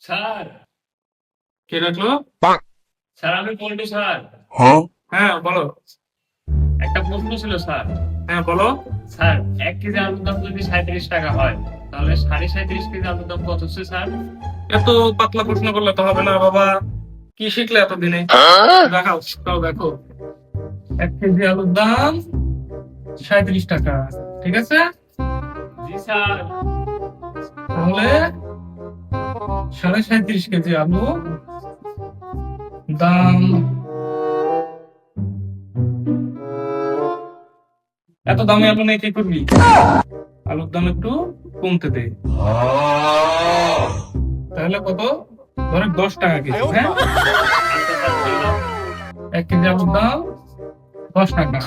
Sir. কে রাখলো? Sir আমি Paltu sir. হ্যাঁ বলো। একটা প্রশ্ন ছিল স্যার। হ্যাঁ বলো। স্যার 1 কেজি আলুর দাম যদি 37 টাকা হয় তাহলে 37.5 কেজি আলুর দাম কত হচ্ছে স্যার? এত পাতলা প্রশ্ন করলে তো হবে না বাবা। কি শিখলে এতদিনে? দেখাও, তাও দেখো। 1 কেজি আলুর দাম 37 টাকা, ঠিক আছে? জি স্যার। তাহলে 37.5 কেজি আলু দাম, এত দামি আলু নিয়ে কি করবি? আলুর দাম একটু কমতে দে। তাহলে কত? ধরে 10 টাকা কেজি, হ্যাঁ? আচ্ছা স্যার বললাম। 1 কেজি আলুর দাম 10 টাকা।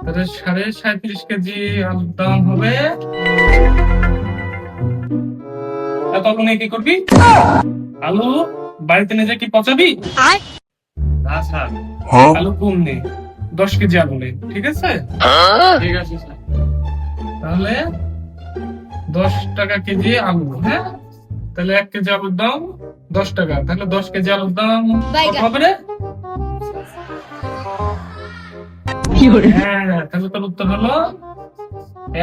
তাহলে 37.5 কেজি আলুর দাম হবে, এত আলু নিয়ে কি করবি? আলু বাড়িতে নিয়ে যা কি পচাবি? না স্যার। আলু কম নে, 10 কেজি আলু নে, ঠিক আছে? ঠিক আছে স্যার। তাহলে 10 টাকা কেজি আলু, হ্যাঁ? তাহলে 1 কেজি আলুর দাম 10 টাকা, তাহলে 10 কেজি আলুর দাম কত হবে রে? হ্যাঁ, তাহলে তোর উত্তর হলো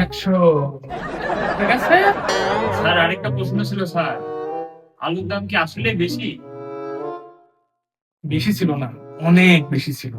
100, ঠিক আছে? স্যার আরেকটা প্রশ্ন ছিল স্যার। আলুর দাম কি আসলে বেশি? বেশি ছিল না, অনেক বেশি ছিল।